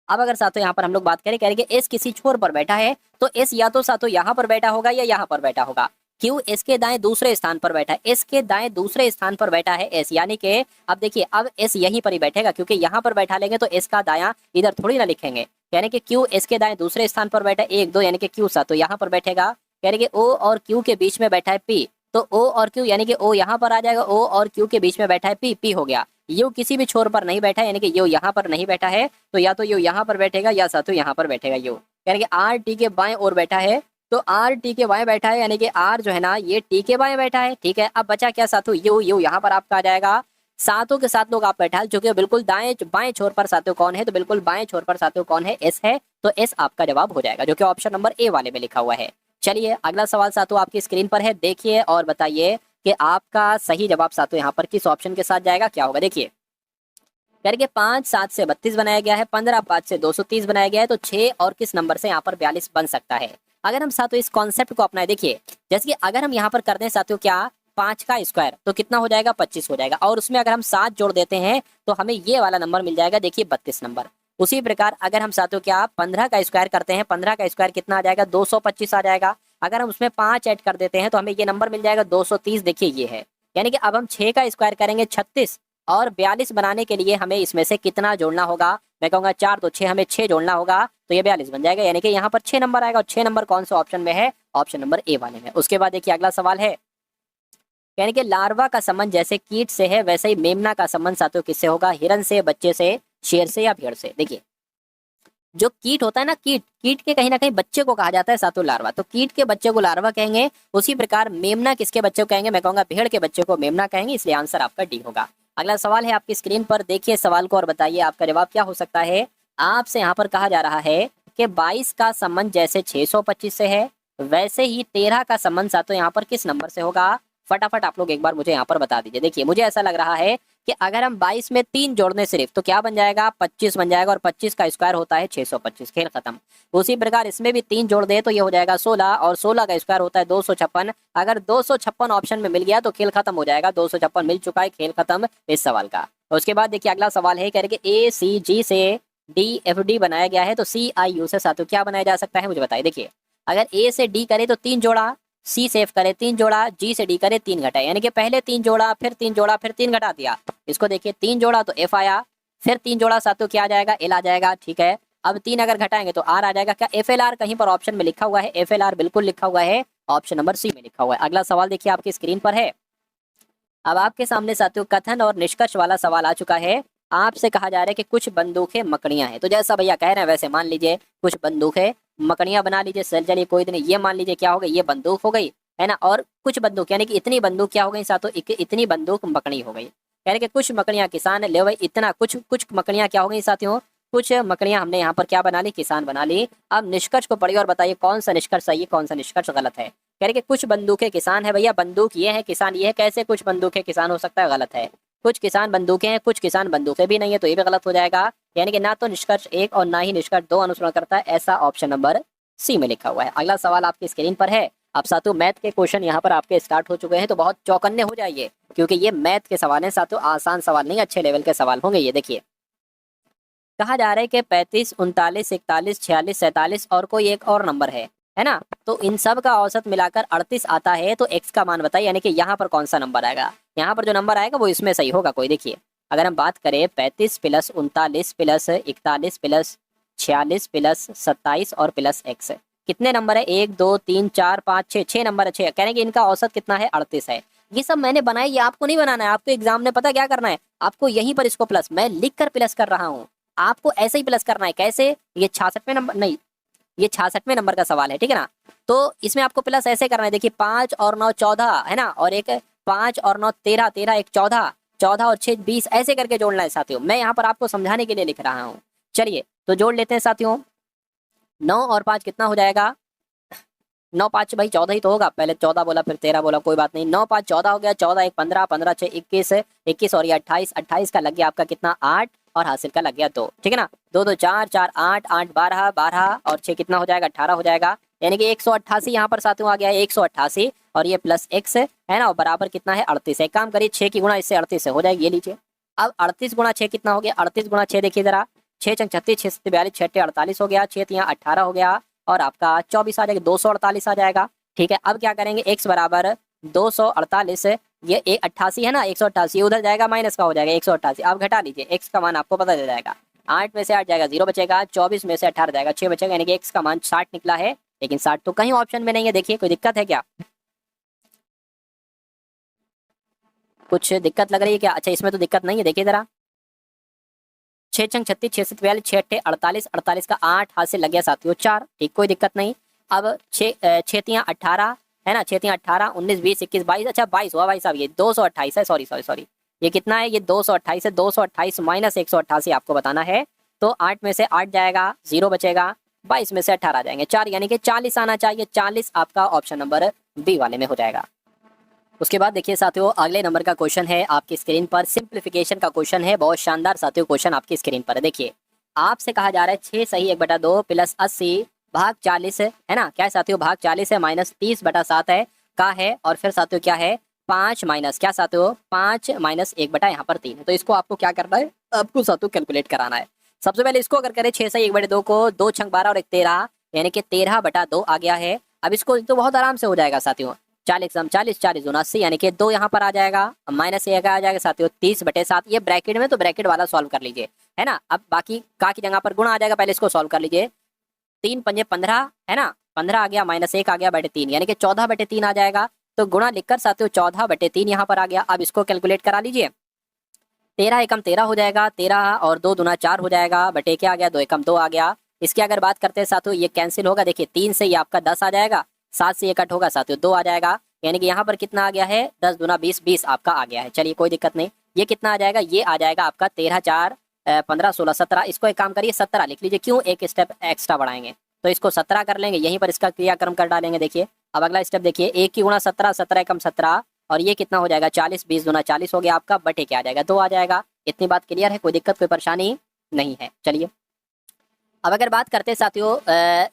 अब अगर साथियों यहाँ पर हम लोग बात करें, कह रहे कि एस किसी छोर पर बैठा है, तो एस या तो साथियों यहाँ पर बैठा होगा या यहाँ पर बैठा होगा। क्यू एस के दाएं दूसरे स्थान पर बैठा है, एस के दाएं दूसरे स्थान पर बैठा है एस, यानी कि अब देखिए अब एस यहीं पर ही बैठेगा, क्योंकि यहाँ पर बैठा लेंगे तो एस का दायां इधर थोड़ी ना लिखेंगे, यानी कि क्यू एस के दाएं दूसरे स्थान पर बैठा है 1 2, यानी कि क्यू साथियों यहाँ पर बैठेगा। कह रहे कि ओ और क्यू के बीच में बैठा है पी, तो ओ और क्यू यानी कि ओ यहाँ पर आ जाएगा, ओ और क्यू के बीच में बैठा है पी, पी हो गया। यू किसी भी छोर पर नहीं बैठा है, यानी कि यू यहाँ पर नहीं बैठा है, तो या तो यू यहाँ पर बैठेगा या साथियों यहाँ पर बैठेगा यू, यानी कि आर टी के बाएं ओर बैठा है, तो आर टी के बाएं बैठा है, यानी कि आर जो है ना ये टी के बाएं बैठा है, ठीक है। अब बचा क्या साथियों, यू, यू यहाँ पर आपका आ जाएगा, सातों के साथ लोग आप बैठा है, जो कि बिल्कुल दाएं बाएं छोर पर साथियों कौन है, तो बिल्कुल बाएं छोर पर साथियों कौन है, एस है, तो एस आपका जवाब हो जाएगा, जो कि ऑप्शन नंबर ए वाले में लिखा हुआ है। चलिए अगला सवाल साथियों आपकी स्क्रीन पर है, देखिए और बताइए कि आपका सही जवाब साथियों यहाँ पर किस ऑप्शन के साथ जाएगा, क्या होगा। देखिए करके 5 7 से 32 बनाया गया है, 15 5 से 230 बनाया गया है, तो 6 और किस नंबर से यहाँ पर 42 बन सकता है। अगर हम साथियों इस कॉन्सेप्ट को अपनाए, देखिए जैसे कि अगर हम यहाँ पर कर दें साथियों क्या 5 का स्क्वायर तो कितना हो जाएगा 25 हो जाएगा, और उसमें अगर हम 7 जोड़ देते हैं तो हमें ये वाला नंबर मिल जाएगा, देखिए 32 नंबर। उसी प्रकार अगर हम साथियों क्या 15 का स्क्वायर करते हैं, 15 का स्क्वायर कितना आ जाएगा 225 आ जाएगा, अगर हम उसमें 5 ऐड कर देते हैं तो हमें ये नंबर मिल जाएगा 230, देखिए ये है। यानी कि अब हम 6 का स्क्वायर करेंगे 36, और 42 बनाने के लिए हमें इसमें से कितना जोड़ना होगा, मैं कहूंगा 4 तो 6, हमें 6 जोड़ना होगा तो ये 42 बन जाएगा, यानी कि यहाँ पर 6 नंबर आएगा, और 6 नंबर कौन सा ऑप्शन में है, ऑप्शन नंबर ए वाले में। उसके बाद देखिए अगला सवाल है, यानी कि लार्वा का संबंध जैसे कीट से है वैसे ही मेमना का संबंध साथियों किससे होगा, हिरन से, बच्चे से, शेर से या भेड़ से। देखिए जो कीट होता है ना, कीट के कहीं ना कहीं बच्चे को कहा जाता है साथियों लार्वा, तो कीट के बच्चे को लार्वा कहेंगे। उसी प्रकार मेमना किसके बच्चे को कहेंगे, मैं कहूंगा भेड़ के बच्चे को मेमना कहेंगे, इसलिए आंसर आपका डी होगा। अगला सवाल है आपकी स्क्रीन पर, देखिए सवाल को और बताइए आपका जवाब क्या हो सकता है। आपसे यहाँ पर कहा जा रहा है कि 22 का संबंध जैसे 625 से है वैसे ही 13 का संबंध साथियों यहाँ पर किस नंबर से होगा, फटाफट आप लोग एक बार मुझे यहाँ पर बता दीजिए। देखिए मुझे ऐसा लग रहा है कि अगर हम 22 में 3 जोड़ने सिर्फ तो क्या बन जाएगा 25 बन जाएगा, और 25 का स्क्वायर होता है 625, खेल खत्म। उसी प्रकार इसमें भी 3 जोड़ दे तो ये हो जाएगा 16, और 16 का स्क्वायर होता है 256, अगर 256 ऑप्शन में मिल गया तो खेल खत्म हो जाएगा, 256 मिल चुका है, खेल खत्म इस सवाल का। उसके बाद देखिए अगला सवाल है, कह रहे कि ए सी जी से डी एफ डी बनाया गया है, तो सी आई यू से साथियों क्या बनाया जा सकता है, मुझे बताइए। देखिए अगर ए से डी करे तो 3 जोड़ा, सी से एफ करे 3 जोड़ा, जी से डी करे 3 घटाए, यानी कि पहले 3 जोड़ा, फिर 3 जोड़ा, फिर 3 घटा दिया। इसको देखिए 3 जोड़ा तो एफ आया, फिर 3 जोड़ा साथियों क्या आ जाएगा, एल आ जाएगा, ठीक है। अब 3 अगर घटाएंगे तो आर आ जाएगा। क्या एफ एल आर कहीं पर ऑप्शन में लिखा हुआ है, एफ एल आर बिल्कुल लिखा हुआ है, ऑप्शन नंबर सी में लिखा हुआ है। अगला सवाल देखिए आपकी स्क्रीन पर है, अब आपके सामने साथियों कथन और निष्कर्ष वाला सवाल आ चुका है। आपसे कहा जा रहा है कि कुछ बंदूकें मकड़ियां हैं, तो जैसा भैया कह रहे हैं वैसे मान लीजिए कुछ बंदूकें मकड़ियां बना लीजिए, चलिए कोई नहीं, ये मान लीजिए क्या हो गई, ये बंदूक हो गई, है ना, और कुछ बंदूक यानी कि इतनी बंदूक क्या हो गई साथियों, इतनी बंदूक मकड़ी हो गई, यानी कि कुछ मकड़ियां किसान ले भाई इतना, कुछ कुछ मकड़ियां क्या हो गई साथियों, कुछ मकड़ियां हमने यहाँ पर क्या बना ली, किसान बना ली। अब निष्कर्ष को पढ़िए और बताइए कौन सा निष्कर्ष सही है, कौन सा निष्कर्ष गलत है। कह रहे कि कुछ बंदूकें किसान है भैया, बंदूक ये है किसान ये है, कैसे कुछ बंदूकें किसान हो सकता है, गलत है। कुछ किसान बंदूकें हैं, कुछ किसान बंदूकें भी नहीं है, तो ये भी गलत हो जाएगा। यानी कि ना तो निष्कर्ष 1 और ना ही निष्कर्ष 2 अनुसरण करता है, ऐसा ऑप्शन नंबर सी में लिखा हुआ है। अगला सवाल आपकी स्क्रीन पर है। अब साथियों मैथ के क्वेश्चन यहाँ पर आपके स्टार्ट हो चुके हैं, तो बहुत चौकन्ने हो जाइए क्योंकि ये मैथ के सवाल हैं साथियों, आसान सवाल नहीं, अच्छे लेवल के सवाल होंगे ये। देखिए कहा जा रहा है कि 35, 39, 41, 46, 47 और कोई एक और नंबर है ना, तो इन सब का औसत मिलाकर 38 आता है, तो x का मान बताइए, यानी कि यहाँ पर कौन सा नंबर आएगा, यहाँ पर जो नंबर आएगा वो इसमें सही होगा कोई। देखिए अगर हम बात करें 35 प्लस 39 प्लस 41 प्लस 46 प्लस 27 और प्लस x, कितने नंबर है, 1 2 3 4 5 6, 6 नंबर है, 6, कहने कि इनका औसत कितना है, 38 है। ये सब मैंने बनाया, ये आपको नहीं बनाना है, आपको एग्जाम में पता क्या करना है, आपको यहीं पर इसको प्लस, मैं लिख कर प्लस कर रहा हूँ, आपको ऐसे ही प्लस करना है। कैसे, ये 66वें नंबर नहीं, ये 66वें नंबर का सवाल है, ठीक है ना, तो इसमें आपको प्लस ऐसे करना है। देखिए 5 और 9 14 है ना, और एक 5 और 9 13, 13 एक 14, 14 और 6 20, ऐसे करके जोड़ना है साथियों, मैं यहाँ पर आपको समझाने के लिए लिख रहा हूँ। चलिए तो जोड़ लेते हैं साथियों, 9 और 5 कितना हो जाएगा, 9 5 भाई 14 ही तो होगा, पहले 14 बोला फिर 13 बोला, कोई बात नहीं, 9 5 14 हो गया, 14 1 15, 15 6 21, 21 और ये 28, 28 का लग गया आपका कितना 8 और हासिल का लग गया 2, ठीक है ना, 2 2 4 4 8 8 12 12 और 6 कितना हो जाएगा 18 हो जाएगा, यानी कि 188 यहाँ पर साथियों आ गया है 188, और ये प्लस x है ना, और बराबर कितना है 38 है। काम करिए 6 की गुणा इससे 38 से हो जाएगी, ये लीजिए। अब 38 गुणा 6 कितना हो गया, 38 गुणा 6 देखिए जरा, 6 छंग 36, 6 सत्ते 42, 6 48 हो गया, 6 यहाँ 18 हो गया, और आपका 24 आ जाएगा, 248 आ जाएगा। ठीक है, अब क्या करेंगे, x बराबर 248, ये 88 है ना, 188 उधर जाएगा माइनस का हो जाएगा 188, आप घटा लीजिए, x का मान आपको पता चल जाएगा, 8 में से 8 जाएगा 0 बचेगा, 24 में से 18 जाएगा 6 बचेगा, यानी कि x का मान 60 निकला है। लेकिन 60 तो कहीं ऑप्शन में नहीं है, देखिए कोई दिक्कत है क्या, कुछ दिक्कत लग रही है क्या, अच्छा इसमें तो दिक्कत नहीं है, देखिए जरा, 6 छंग 36, 6 से 42, 6 अट्ठे 48, 48 का 8 हाथ से लग गया साथियों 4, ठीक कोई दिक्कत नहीं। अब 6 तियां 18 है ना, 6 तियां 18 19 20 21 22, अच्छा 22 हुआ भाई साहब, ये 228 है, सॉरी सॉरी सॉरी, ये कितना है, ये 228 है, 228 माइनस 188 आपको बताना है, तो 8 में से 8 जाएगा 0 बचेगा, 22 में से 18 जाएंगे 4, यानी कि 40 आना चाहिए, 40 आपका ऑप्शन नंबर बी वाले में हो जाएगा। उसके बाद देखिए साथियों अगले नंबर का क्वेश्चन है आपकी स्क्रीन पर, सिंप्लीफिकेशन का क्वेश्चन है, बहुत शानदार साथियों क्वेश्चन आपकी स्क्रीन पर है। देखिए आपसे कहा जा रहा है 6 सही 1/2 प्लस 80 भाग 40 है ना, क्या है साथियों, भाग 40 है माइनस 30/7 है का है, और फिर साथियों क्या है 5 माइनस क्या साथियों 5 माइनस 1 यहाँ पर 3 है, तो इसको आपको क्या करना है, आपको साथियों कैलकुलेट कराना है। सबसे पहले इसको अगर करें 6 सही 1/2 को 2 छंग 12 और 1 13, यानी कि 13/2 आ गया है। अब इसको तो बहुत आराम से हो जाएगा साथियों, 40 40 40 दूना 80, यानी कि 2 यहाँ पर आ जाएगा, माइनस 1 आ जाएगा साथियों 30/7, ये ब्रैकेट में तो ब्रैकेट वाला सॉल्व कर लीजिए, है ना। अब बाकी का की जगह पर गुणा आ जाएगा, पहले इसको सॉल्व कर लीजिए, 3 पंजे 15 है ना, 15 आ गया माइनस 1 आ गया बटे 3, यानी कि 14/3 आ जाएगा, तो गुणा लिखकर साथियों 14/3 यहाँ पर आ गया। अब इसको कैलकुलेट करा लीजिए, 13 एकम 13 हो जाएगा, 13 और 2 दूना 4 हो जाएगा, बटे क्या आ गया 2 एकम 2 आ गया। इसकी अगर बात करते हैं साथियों ये कैंसिल होगा, देखिए 3 से ये आपका 10 आ जाएगा, 7 से ये कट होगा साथियों 2 आ जाएगा, यानी कि यहाँ पर कितना आ गया है 10 दूना 20, 20 आपका आ गया है। चलिए कोई दिक्कत नहीं, ये कितना आ जाएगा, ये आ जाएगा आपका 13 4 15 16 17, इसको एक काम करिए 17 लिख लीजिए, क्यों एक स्टेप एक्स्ट्रा बढ़ाएंगे, तो इसको 17 कर लेंगे, यहीं पर इसका क्रियाक्रम कर डालेंगे। देखिए अब अगला स्टेप देखिए, 1 की गुणा 17, 17 एकम 17, और ये कितना हो जाएगा 40, 20 दूना 40 हो गया आपका, बटे क्या आ जाएगा 2 आ जाएगा। इतनी बात क्लियर है, कोई दिक्कत कोई परेशानी नहीं है। चलिए अब अगर बात करते हैं साथियों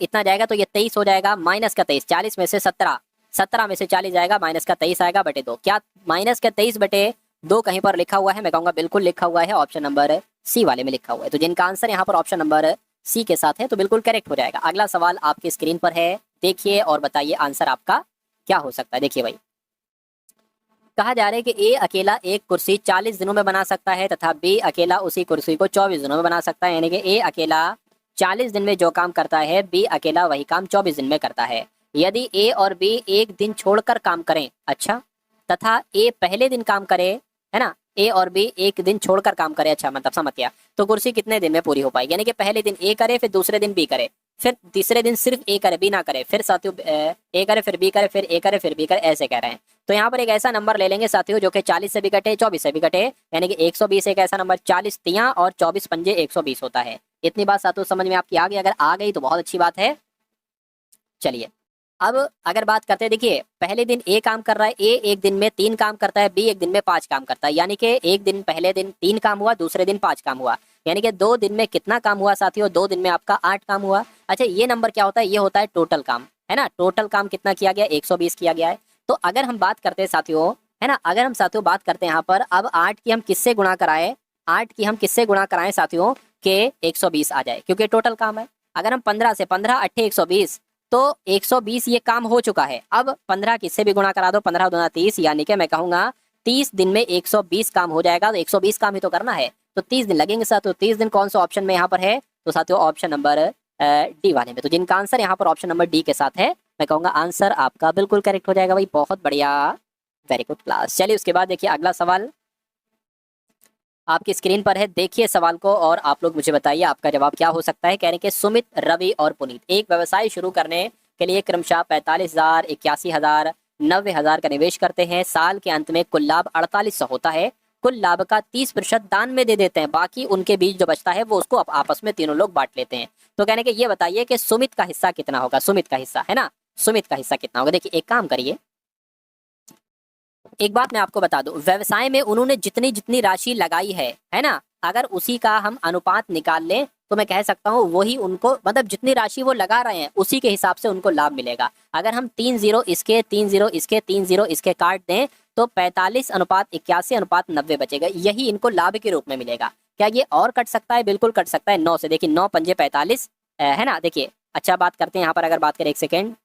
इतना जाएगा तो ये 23 हो जाएगा, माइनस का 23, 40 में से 17, 17 में से 40 जाएगा, माइनस का 23 आएगा बटे 2, क्या माइनस का 23 बटे 2 कहीं पर लिखा हुआ है, मैं कहूँगा बिल्कुल लिखा हुआ है, ऑप्शन नंबर सी वाले में लिखा हुआ है, तो जिनका आंसर यहाँ पर ऑप्शन नंबर सी के साथ है तो बिल्कुल करेक्ट हो जाएगा। अगला सवाल आपकी स्क्रीन पर है, देखिए और बताइए आंसर आपका क्या हो सकता है। देखिए भाई कहा जा रहा है कि ए अकेला एक कुर्सी 40 दिनों में बना सकता है तथा बी अकेला उसी कुर्सी को 24 दिनों में बना सकता है, यानी कि ए अकेला 40 दिन में जो काम करता है बी अकेला वही काम 24 दिन में करता है। यदि ए और बी एक दिन छोड़कर काम करें, अच्छा, तथा ए पहले दिन काम करे, है ना, ए और बी एक दिन छोड़कर काम करे, अच्छा मतलब समझ गया, तो कुर्सी कितने दिन में पूरी हो पाएगी, यानी कि पहले दिन ए करे फिर दूसरे दिन बी करे, फिर तीसरे दिन सिर्फ ए करे बी ना करे, फिर साथियों ए करे फिर बी करे, फिर ए करे फिर बी करे, ऐसे कह रहे हैं। तो यहाँ पर एक ऐसा नंबर ले लेंगे साथियों जो कि 40 से भी कटे 24 से भी कटे, यानी कि 120 एक ऐसा नंबर, 40 तियां और 24 पंजे 120 होता है। इतनी बात साथियों समझ में आपकी आ गई? अगर आ गई तो बहुत अच्छी बात है। चलिए अब अगर बात करते हैं, देखिए पहले दिन ए काम कर रहा है, ए एक दिन में 3 काम करता है, बी एक दिन में 5 काम करता है, यानी कि एक दिन पहले दिन 3 काम हुआ, दूसरे दिन 5 काम हुआ, यानी कि 2 दिन में कितना काम हुआ साथियों? 2 दिन में आपका 8 काम हुआ। अच्छा ये नंबर क्या होता है? ये होता है टोटल काम, है ना। टोटल काम कितना किया गया? 120 किया गया है। तो अगर हम बात करते हैं साथियों, है ना, अगर हम साथियों बात करते हैं यहाँ पर, अब 8 की हम किससे गुणा कराएं? 8 की हम किससे गुणा कराएं साथियों के 120 आ जाए, क्योंकि टोटल काम है। अगर हम 15 से 15 8 120, तो 120 ये काम हो चुका है। अब 15 किससे भी गुणा करा दो, 15 दूना 30, यानी कि मैं कहूंगा 30 दिन में 120 काम हो जाएगा। तो 120 काम ही तो करना है, तो 30 दिन लगेंगे साथियों। 30 दिन कौन सा ऑप्शन में यहाँ पर है? तो साथियों ऑप्शन नंबर डी वाले में। तो जिनका आंसर यहाँ पर ऑप्शन नंबर डी के साथ है, मैं कहूंगा आंसर आपका बिल्कुल करेक्ट हो जाएगा भाई। बहुत बढ़िया, वेरी गुड क्लास। चलिए उसके बाद देखिए अगला सवाल आपकी स्क्रीन पर है, देखिए सवाल को और आप लोग मुझे बताइए आपका जवाब क्या हो सकता है। कह रहे हैं कि सुमित, रवि और पुनीत एक व्यवसाय शुरू करने के लिए क्रमशः 45,000, 81,000, 90,000 का निवेश करते हैं। साल के अंत में कुल लाभ 4800 होता है। कुल लाभ का 30% दान में दे देते हैं, बाकी उनके बीच जो बचता है वो उसको आपस में तीनों लोग बांट लेते हैं। तो कहने के ये बताइए कि सुमित का हिस्सा कितना होगा? सुमित का हिस्सा, है ना, सुमित का हिस्सा कितना होगा? देखिए एक काम करिए, एक बात मैं आपको बता दूं, व्यवसाय में उन्होंने जितनी जितनी राशि लगाई है ना, अगर उसी का हम अनुपात निकाल लें तो मैं कह सकता हूं वही उनको, मतलब जितनी राशि वो लगा रहे हैं उसी के हिसाब से उनको लाभ मिलेगा। अगर हम 3 0 इसके 3 0 इसके 3 0 इसके काट दें तो 45:81:90 बचेगा, यही इनको लाभ के रूप में मिलेगा। क्या ये और कट सकता है? बिल्कुल कट सकता है। 9 से, देखिए 9 पंजे 45, है ना। देखिए अच्छा बात करते हैं यहाँ पर, अगर बात करें, एक सेकेंड,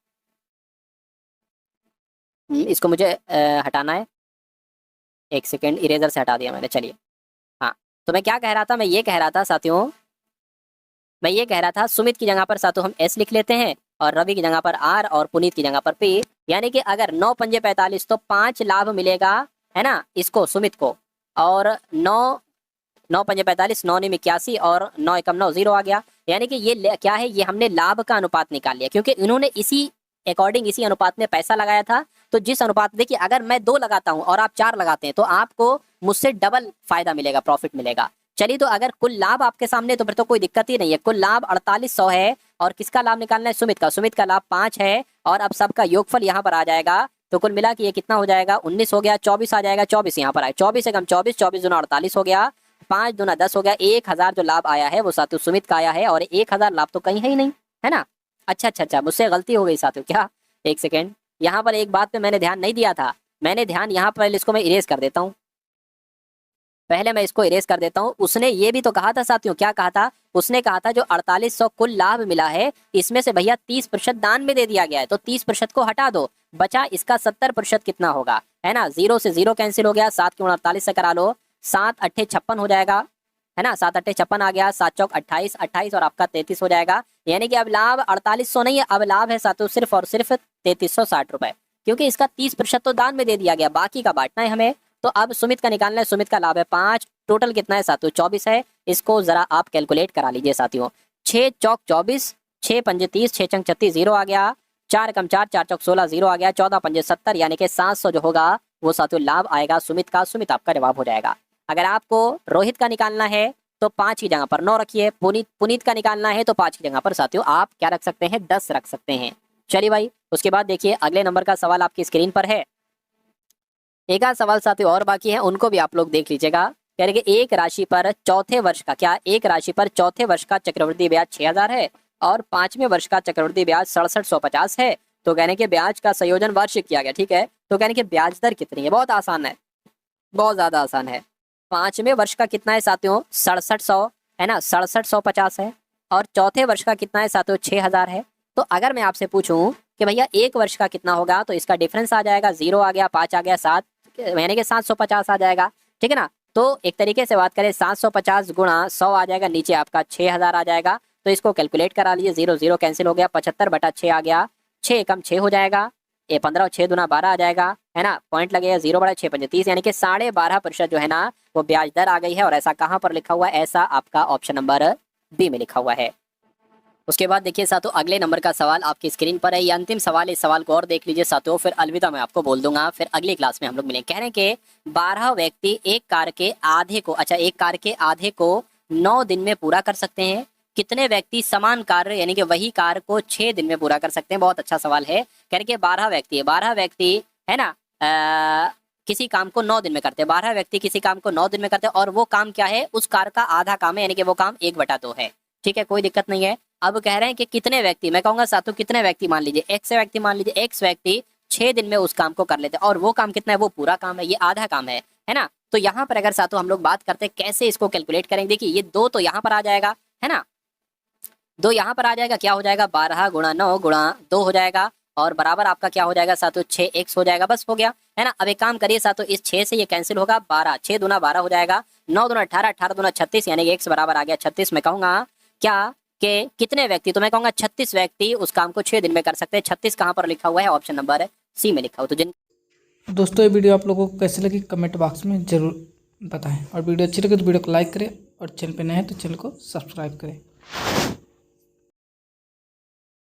इसको मुझे हटाना है, एक सेकेंड, इरेजर से हटा दिया मैंने। चलिए हाँ, तो मैं क्या कह रहा था? मैं ये कह रहा था साथियों, मैं ये कह रहा था सुमित की जगह पर साथियों हम एस लिख लेते हैं, और रवि की जगह पर आर, और पुनीत की जगह पर पी। यानी कि अगर 9 पंजे 45 तो 5 लाभ मिलेगा, है ना, इसको सुमित को। और 9 पंजे 45, 9 9 81, और 9 एकम 9, 0 आ गया। यानी कि ये क्या है? ये हमने लाभ का अनुपात निकाल लिया, क्योंकि इन्होंने इसी अकॉर्डिंग, इसी अनुपात में पैसा लगाया था। तो जिस अनुपात, देखिए अगर मैं 2 लगाता हूं और आप 4 लगाते हैं तो आपको मुझसे डबल फायदा मिलेगा, प्रॉफिट मिलेगा। चलिए तो अगर कुल लाभ आपके सामने तो फिर तो कोई दिक्कत ही नहीं है। कुल लाभ 4800 है, और किसका लाभ निकालना है? सुमित का। सुमित का लाभ 5 है, और अब सबका योगफल यहाँ पर आ जाएगा, तो कुल मिला के ये कितना हो जाएगा? 19 हो गया, 24 आ जाएगा, 24 यहाँ पर आए, 24 एकम 24, 24 दूना 48 हो गया, 5 दूना 10 हो गया। 1000 जो लाभ आया है वो साथियों सुमित का आया है, और 1000 लाभ तो कहीं है ही नहीं, है ना। अच्छा अच्छा अच्छा, मुझसे गलती हो गई साथियों। क्या? एक सेकेंड, यहाँ पर एक बात पे मैंने ध्यान नहीं दिया था। मैंने ध्यान यहाँ पर, इसको मैं इरेज कर देता हूँ, पहले मैं इसको इरेज कर देता हूँ। उसने ये भी तो कहा था साथियों, क्या कहा था? उसने कहा था जो 4800 कुल लाभ मिला है, इसमें से भैया 30% दान में दे दिया गया है, तो 30% को हटा दो, बचा इसका 70% कितना होगा, है ना। 0 से 0 कैंसिल हो गया, 7 के 48 से करा लो, 7 अट्ठे 56 हो जाएगा, है ना, 7 अट्ठे 56 आ गया, 7 चौक 28, 28 और आपका 33 हो जाएगा। यानी कि अब लाभ 4800 नहीं है, अब लाभ है साथियों सिर्फ और सिर्फ 3360 रुपए, क्योंकि इसका 30% तो दान में दे दिया गया, बाकी का बांटना है हमें। तो अब सुमित का निकालना है, सुमित का लाभ है 5, टोटल कितना है साथियों? 24 है। इसको जरा आप कैलकुलेट करा लीजिए साथियों, 6 चौक 24, 6 पंजे 30, 6 चंग 36, 0 आ गया, 4 कम 4, 4 चौक 16, 0 आ गया, 14 पंजे 70, यानी कि 700 जो होगा वो साथियों लाभ आएगा सुमित का। सुमित आपका जवाब हो जाएगा। अगर आपको रोहित का निकालना है तो 5 की जगह पर 9 रखिए, पुनीत का निकालना है तो 5 की जगह पर साथियों आप क्या रख सकते हैं? 10 रख सकते हैं। चलिए भाई, उसके बाद देखिए अगले नंबर का सवाल आपकी स्क्रीन पर है। एक आध सवाल साथियों और बाकी है, उनको भी आप लोग देख लीजिएगा। कह रहे कि एक राशि पर चौथे वर्ष का, क्या एक राशि पर चौथे वर्ष का चक्रवृद्धि ब्याज 6000 है, और 5वें वर्ष का चक्रवृद्धि ब्याज 6750 है। तो कहने के ब्याज का संयोजन वार्षिक किया गया, ठीक है। तो कहने के ब्याज दर कितनी है? बहुत आसान है, बहुत ज्यादा आसान है। 5वें वर्ष का कितना है साथियों? 6700, है ना, 6750 है। और चौथे वर्ष का कितना है साथियों? 6000 है। तो अगर मैं आपसे पूछूं कि भैया एक वर्ष का कितना होगा, तो इसका डिफरेंस आ जाएगा, 0 आ गया, 5 आ गया, 7, यानी कि 750 आ जाएगा, ठीक है ना। तो एक तरीके से बात करें, 750 गुणा 100 आ जाएगा, नीचे आपका 6000 आ जाएगा। तो इसको कैलकुलेट करा लीजिए, 0 0 कैंसिल हो गया, 75/6 आ गया, 6 एकम 6 हो जाएगा, ये 15 और 6 दूना 12 आ जाएगा, है ना, पॉइंट लगेगा, 0/6 पंजे 30, यानी कि 12.5% जो है ना वो ब्याज दर आ गई है। और ऐसा कहाँ पर लिखा हुआ है? ऐसा आपका ऑप्शन नंबर बी में लिखा हुआ है। उसके बाद देखिए साथियों अगले नंबर का सवाल आपकी स्क्रीन पर है, ये अंतिम सवाल, इस सवाल को और देख लीजिए साथियों, फिर अलविदा मैं आपको बोल दूंगा, फिर अगली क्लास में हम लोग मिलेंगे। कह रहे हैं कि 12 व्यक्ति एक कार के आधे को, अच्छा एक कार के आधे को 9 दिन में पूरा कर सकते हैं। कितने व्यक्ति समान कार्य यानी कि वही कार को 6 दिन में पूरा कर सकते हैं? बहुत अच्छा सवाल है। कह रहे कि 12 व्यक्ति है, 12 व्यक्ति है ना किसी काम को 9 दिन में करते हैं, 12 व्यक्ति किसी काम को 9 दिन में करते हैं, और वो काम क्या है? उस कार का आधा काम है, यानी कि वो काम 1/2 है। ठीक है, कोई दिक्कत नहीं है। अब कह रहे हैं कि कितने व्यक्ति, मैं कहूंगा साथियों कितने व्यक्ति, मान लीजिए x व्यक्ति, मान लीजिए x व्यक्ति 6 दिन में उस काम को कर लेते हैं, और वो काम कितना है? वो पूरा काम है, ये आधा काम है ना। तो यहाँ पर अगर साथियों हम लोग बात करते हैं कैसे इसको कैलकुलेट करेंगे, देखिए ये 2 तो यहाँ पर आ जाएगा, है ना, 2 यहाँ पर आ जाएगा, क्या हो जाएगा? 12 गुणा 9 गुणा 2 हो जाएगा, और बराबर आपका क्या हो जाएगा साथियों? 6x हो जाएगा, बस हो गया, है ना। अब एक काम करिए साथियों, इस 6 से ये कैंसिल होगा, 12, 6 दूना 12 हो जाएगा, 9 दूना 18, 18 दूना 36, यानी कि x बराबर आ गया 36। मैं कहूंगा क्या कि कितने व्यक्ति, तो मैं कहूंगा 36 व्यक्ति उस काम को 6 दिन में कर सकते हैं। 36 कहाँ पर लिखा हुआ है? ऑप्शन नंबर सी में लिखा हुआ। तो जिन दोस्तों ये वीडियो आप लोगों को कैसी लगी कमेंट बॉक्स में ज़रूर बताएं, और वीडियो अच्छी लगे तो वीडियो को लाइक करें, और चैनल पे नए हैं तो चैनल को सब्सक्राइब करें।